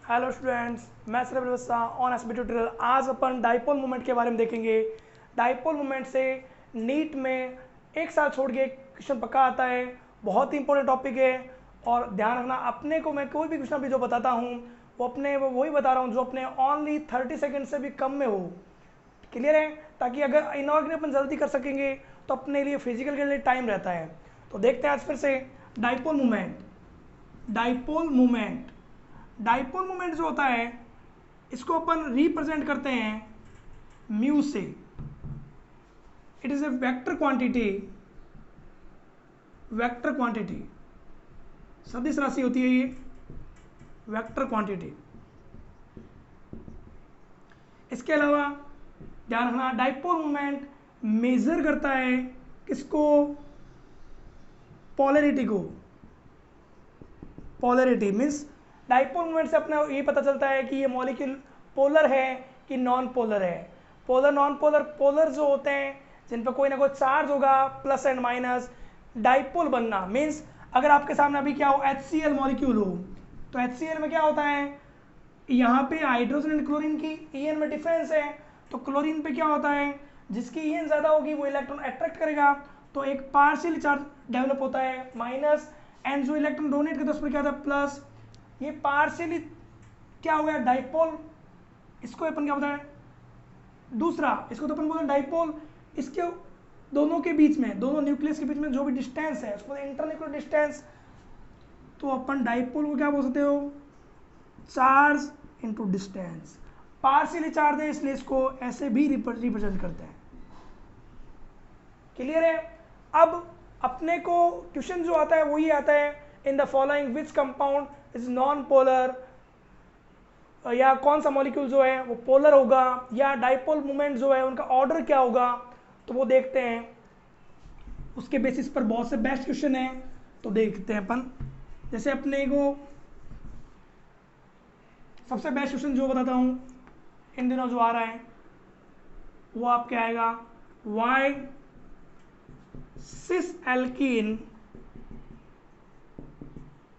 Hello students, मैं श्रवण वस्ता on SB tutorial. आज अपन dipole moment के बारे में देखेंगे। डाइपोल मोमेंट से नीट में एक साल छोड़ के क्वेश्चन पक्का आता है। बहुत ही इंपॉर्टेंट टॉपिक है और ध्यान रखना, अपने को मैं कोई भी क्वेश्चन भी जो बताता हूँ वो अपने वही बता रहा हूँ जो अपने ओनली 30 सेकेंड से भी कम में हो। क्लियर है? ताकि अगर इनऑर्गेनिक अपन जल्दी कर सकेंगे तो अपने लिए फिजिकल के लिए टाइम रहता है। तो देखते हैं आज फिर से dipole moment. Dipole moment dipole moment जो होता है इसको अपन रिप्रेजेंट करते हैं म्यू से। It is a vector quantity. Vector quantity सदिश राशि होती है ये, वेक्टर क्वांटिटी। इसके अलावा ध्यान रखना, डाइपोल मोमेंट मेजर करता है किसको? पोलैरिटी को। पोलैरिटी मीन्स डाइपोल मोमेंट से अपना ये पता चलता है कि ये मॉलिक्यूल पोलर है कि नॉन पोलर है। पोलर, नॉन पोलर, पोलर जो होते हैं जिन पर कोई ना कोई चार्ज होगा प्लस एंड माइनस। डाइपोल बनना मीन्स अगर आपके सामने अभी क्या हो, HCl मॉलिक्यूल हो, तो HCl में क्या होता है, यहाँ पे हाइड्रोजन एंड क्लोरीन की EN में डिफरेंस है। तो क्लोरीन पे क्या होता है, जिसकी EN ज़्यादा होगी वो इलेक्ट्रॉन अट्रैक्ट करेगा, तो एक पार्शियल चार्ज डेवलप होता है माइनस, एंड जो इलेक्ट्रॉन डोनेट करता है उस पर क्या होता है प्लस। ये पार्शियली क्या हो गया, डाइपोल। इसको अपन क्या बोलते हैं दूसरा, इसको तो अपन बोलते हैं डाइपोल। इसके दोनों के बीच में, दोनों न्यूक्लियस के बीच में जो भी डिस्टेंस है उसको इंटरन्यूक्लियर डिस्टेंस। तो अपन डाइपोल को क्या बोल सकते हो, charge into distance. Partially charge है इसलिए इसको ऐसे भी रिप्रेजेंट करते हैं। क्लियर है? अब अपने को क्वेश्चन जो आता है वो ये आता है, in the following which compound is non polar, या कौन सा मॉलिक्यूल जो है वो पोलर होगा, या डाइपोल मोमेंट जो है उनका ऑर्डर क्या होगा, तो वो देखते हैं। उसके बेसिस पर बहुत से बेस्ट क्वेश्चन है, तो देखते हैं अपन। जैसे अपने को सबसे बेस्ट क्वेश्चन जो बताता हूँ इन दिनों जो आ रहा है वो आपके आएगा, Y cis alkene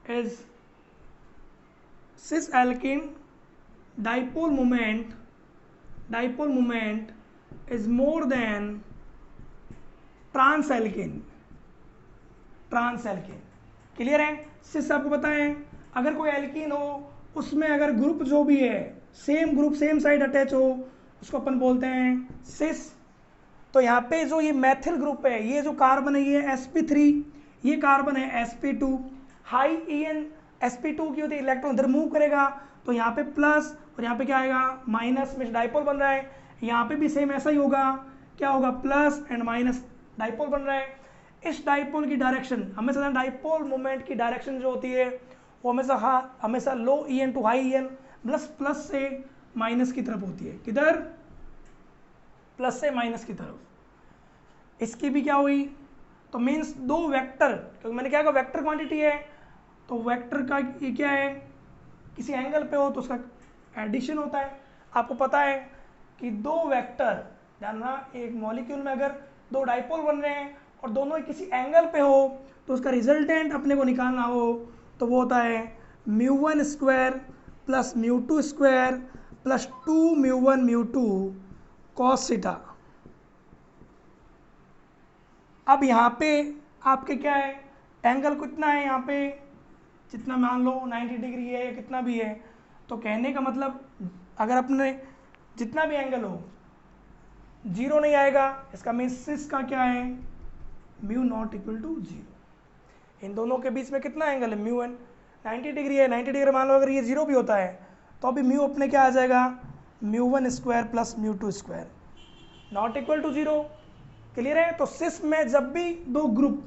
is cis alkene dipole moment is more than trans alkene। Clear है? सिस आपको पता है, अगर कोई एल्कीन हो उसमें अगर ग्रुप जो भी है same group same side attach हो उसको अपन बोलते हैं सिस। तो यहाँ पे जो ये मैथिल ग्रुप है, ये जो कार्बन है ये sp3, ये कार्बन है sp2। हाई EN sp2 की होती है, इलेक्ट्रॉन इधर मूव करेगा तो यहाँ पे प्लस और यहाँ पे क्या आएगा माइनस में डाइपोल बन रहा है। यहाँ पे भी सेम ऐसा ही होगा, क्या होगा प्लस एंड माइनस, डाइपोल बन रहा है। इस डाइपोल की डायरेक्शन हमेशा, डाइपोल मोमेंट की डायरेक्शन जो होती है वो हमेशा low EN to high EN, plus से माइनस की तरफ होती है। किधर? प्लस से माइनस की तरफ। इसकी भी क्या हुई, तो मीन्स दो वेक्टर, क्योंकि मैंने क्या कहा वेक्टर क्वांटिटी है, तो वेक्टर का ये क्या है, किसी एंगल पे हो तो उसका एडिशन होता है। आपको पता है कि दो वेक्टर, जानना एक मॉलिक्यूल में अगर दो डाइपोल बन रहे हैं और दोनों किसी एंगल पे हो तो उसका रिजल्टेंट अपने को निकालना हो तो वो होता है μ1 square plus μ2 square plus 2 μ1 μ2 cos theta. अब यहाँ पे आपके क्या है, एंगल कितना है यहाँ पे, जितना मान लो 90 डिग्री है या कितना भी है, तो कहने का मतलब अगर अपने जितना भी एंगल हो जीरो नहीं आएगा, इसका मीन सिस का क्या है mu not equal to zero. इन दोनों के बीच में कितना एंगल है, म्यू एन 90 डिग्री है। 90 डिग्री मान लो अगर ये जीरो भी होता है तो अभी म्यू अपने क्या आ जाएगा, μ1 square plus μ2 square not equal to zero. Clear है? तो सिस में जब भी दो ग्रुप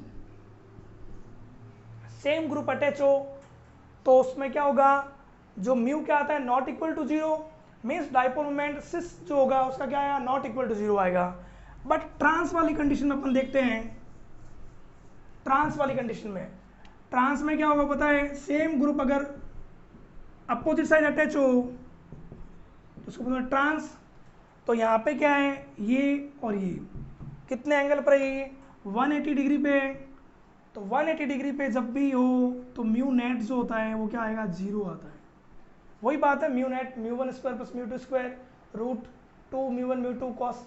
सेम ग्रुप अटैच हो तो उसमें क्या होगा, जो म्यू क्या आता है not equal to zero, means dipole moment cis जो होगा उसका क्या आएगा, नॉट इक्वल टू जीरो आएगा। बट ट्रांस वाली कंडीशन में अपन देखते हैं, ट्रांस वाली कंडीशन में, ट्रांस में क्या होगा पता है, सेम ग्रुप अगर अपोजिट साइड अटैच हो तो उसको बोलते हैं ट्रांस। तो यहाँ पे क्या है, ये और ये कितने एंगल पर है, ये 180 डिग्री पे है। तो 180 डिग्री पे जब भी हो तो म्यू नेट जो होता है वो क्या आएगा, जीरो आता है। वही बात है, mu net mu one square plus mu two square root two mu one mu two cos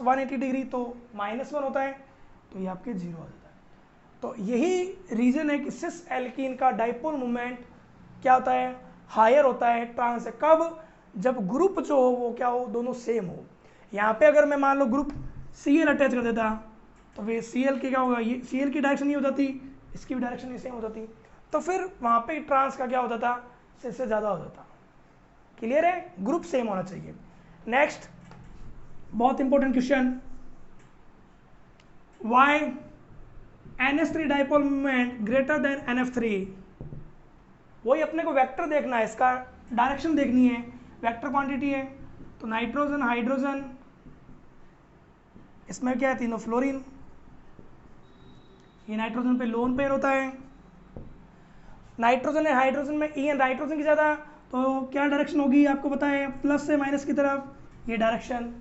180 degree, तो -1 होता है, तो ये आपके 0 आ जाता है। तो यही रीजन है कि सिस एल्कीन का डाइपोल मोमेंट क्या होता है, हायर होता है ट्रांस से। कब? जब ग्रुप जो हो वो क्या हो, दोनों सेम हो। यहाँ पे अगर मैं मान लो ग्रुप Cl अटैच कर देता तो फिर Cl की क्या होगा, ये Cl की डायरेक्शन ये हो जाती, इसकी भी डायरेक्शन ये सेम हो जाती, तो फिर वहाँ पे ट्रांस का क्या हो जाता, सिस से ज़्यादा हो जाता। क्लियर है? ग्रुप सेम होना चाहिए। नेक्स्ट बहुत important question, why NH3 dipole moment greater than NF3। वही अपने को वेक्टर देखना है, इसका डायरेक्शन देखनी है, वेक्टर क्वांटिटी है। तो नाइट्रोजन हाइड्रोजन, इसमें क्या है, तीनों फ्लोरीन, ये नाइट्रोजन पे लोन पेयर होता है। नाइट्रोजन है हाइड्रोजन में ई नाइट्रोजन की ज़्यादा, तो क्या डायरेक्शन होगी आपको पता है, प्लस से माइनस की तरफ, ये डायरेक्शन,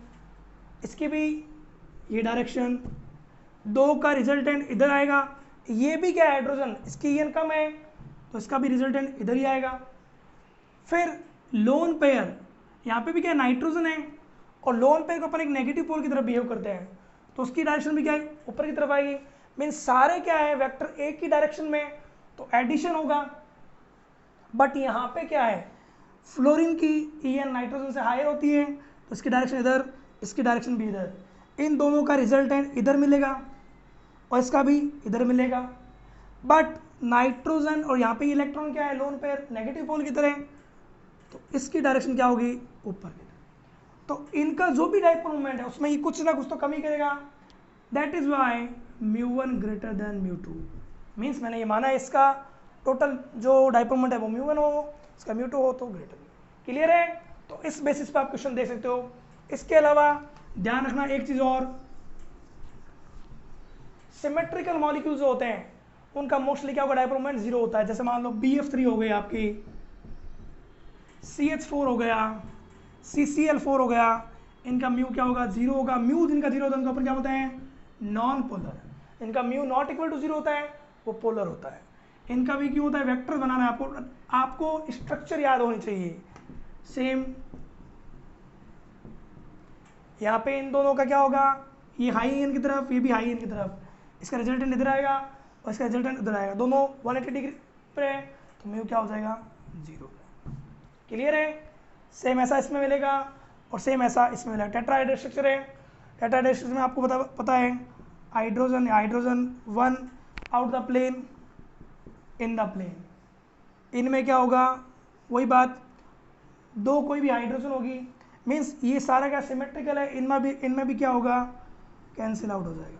इसकी भी ये डायरेक्शन, दो का रिजल्टेंट इधर आएगा। ये भी क्या है हाइड्रोजन, इसकी ई कम है तो इसका भी रिजल्टेंट इधर ही आएगा। फिर लोन पेयर, यहाँ पे भी क्या नाइट्रोजन है और लोन पेयर को अपन एक नेगेटिव पोल की तरफ बिहेव करते हैं, तो उसकी डायरेक्शन भी क्या है, ऊपर की तरफ आएगी। मीन्स सारे क्या है वेक्टर एक की डायरेक्शन में, तो एडिशन होगा। बट यहाँ पे क्या है, फ्लोरीन की ई नाइट्रोजन से हायर होती है, तो इसकी डायरेक्शन इधर, इसकी डायरेक्शन भी इधर, इन दोनों का रिजल्टेंट इधर मिलेगा और इसका भी इधर मिलेगा। बट नाइट्रोजन और यहाँ पे इलेक्ट्रॉन क्या है, लोन पेयर नेगेटिव पोल की तरह, तो इसकी डायरेक्शन क्या होगी, ऊपर की तरफ। तो इनका जो भी डाइपोल मोमेंट है उसमें ये कुछ ना कुछ तो कमी करेगा। That is why μ1 greater than μ2। मीन्स मैंने ये माना है इसका टोटल जो डाइपोल मोमेंट है वो μ1 हो, इसका μ2 हो तो ग्रेटर। क्लियर है? तो इस बेसिस पे आप क्वेश्चन देख सकते हो। इसके अलावा ध्यान रखना एक चीज और, सिमेट्रिकल मॉलिक्यूल्स जो होते हैं उनका मोस्टली क्या होगा, डाइपोल मोमेंट 0 होता है। जैसे मान लो BF3 हो गई आपकी, CH4 हो गया, CCl4 हो गया, इनका म्यू क्या होगा, 0 होगा। म्यू जिनका 0 होता है उनको अपन क्या बोलते हैं, नॉन पोलर। इनका म्यू नॉट इक्वल टू 0 होता है, वो पोलर होता है। इनका भी क्यों होता है, वेक्टर बनाना है आपको स्ट्रक्चर याद होनी चाहिए। सेम यहाँ पे इन दोनों का क्या होगा, ये हाई एन की तरफ, ये भी हाई एन की तरफ, इसका रिजल्टेंट इधर आएगा और इसका रिजल्टेंट इधर आएगा, दोनों 180 डिग्री पर है, तो म्यू क्या हो जाएगा, 0। क्लियर है? सेम ऐसा इसमें मिलेगा और सेम ऐसा इसमें मिलेगा। टेट्राहाइड्रल स्ट्रक्चर है, टेट्राहाइड्रल स्ट्रक्चर में आपको पता है hydrogen 1 out the plane in the plane. इनमें क्या होगा, वही बात, दो कोई भी हाइड्रोजन होगी, मीन्स ये सारा क्या सिमेट्रिकल है, इनमें भी क्या होगा, कैंसिल आउट हो जाएगा।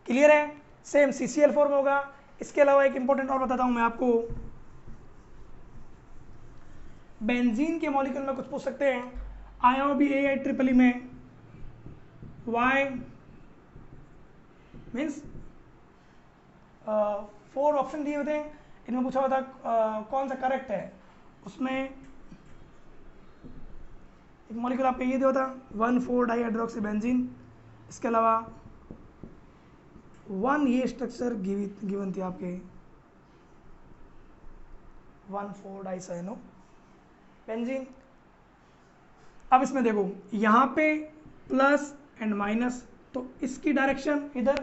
क्लियर है? सेम CCl4 में होगा। इसके अलावा एक इंपॉर्टेंट और बताता हूं मैं आपको, बेंजीन के मॉलिक्यूल में कुछ पूछ सकते हैं, आया हो भी AIEEE में, वाई मीन्स 4 ऑप्शन दिए होते हैं, इनमें पूछा हुआ था कौन सा करेक्ट है। उसमें एक मॉलिक्यूल आपको ये दिया होता 1,4-डाइहाइड्रोक्सी बेंजीन, इसके अलावा 1 ये स्ट्रक्चर गिवन थी आपके 1,4-डाइसाइनो बेंजीन। अब इसमें देखो यहाँ पे प्लस एंड माइनस, तो इसकी डायरेक्शन इधर,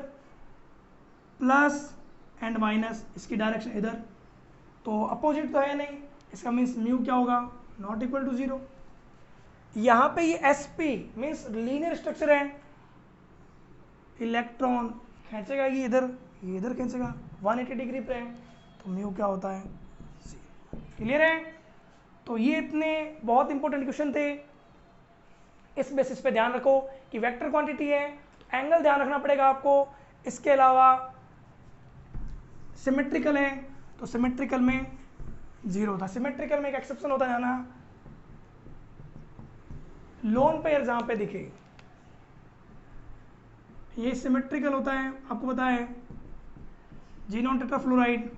प्लस एंड माइनस इसकी डायरेक्शन इधर, तो अपोजिट तो है नहीं, इसका मीन्स म्यू क्या होगा, नॉट इक्वल टू 0। यहाँ पे ये sp मीन्स लीनियर स्ट्रक्चर है, इलेक्ट्रॉन खींचेगा ये इधर खींचेगा 180 डिग्री पे, तो म्यू क्या होता है, 0। क्लियर है? तो ये इतने बहुत इंपॉर्टेंट क्वेश्चन थे। इस बेसिस पे ध्यान रखो कि वेक्टर क्वांटिटी है, एंगल ध्यान रखना पड़ेगा आपको। इसके अलावा सिमेट्रिकल है, तो सिमेट्रिकल में 0 होता है। सिमेट्रिकल में एक एक्सेप्शन होता है ना, लोन पेयर जहां पे दिखे, ये सिमेट्रिकल होता है, आपको पता है जीनोन टेट्राफ्लोराइड,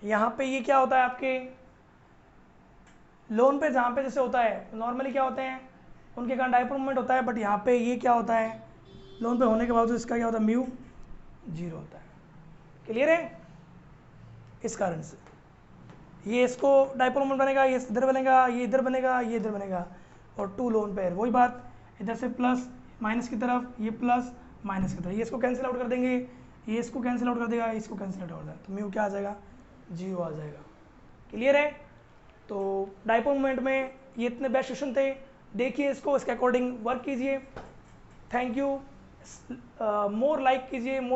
यहाँ पे ये क्या होता है आपके लोन पे, जहाँ पे जैसे होता है नॉर्मली क्या होते हैं उनके कारण डाइपोल मोमेंट होता है, बट यहाँ पे ये क्या होता है लोन पे होने के बावजूद इसका क्या होता है, म्यू 0 होता है। क्लियर है? इस कारण से ये इसको डाइपोल मोमेंट बनेगा, ये इधर बनेगा, ये इधर बनेगा, ये इधर बनेगा, और 2 लोन पेयर। वही बात इधर से प्लस माइनस की तरफ, ये प्लस माइनस की तरफ, ये इसको कैंसिल आउट कर देंगे, ये इसको कैंसिल आउट कर देगा, इसको कैंसिल आउट कर देगा, तो म्यू क्या आ जाएगा? 0 आ जाएगा। क्लियर है? तो डाइपोल मोमेंट में ये इतने बेस्ट क्वेश्चन थे, देखिए इसको, इसके अकॉर्डिंग वर्क कीजिए। Thank you. मोर लाइक कीजिए, मोर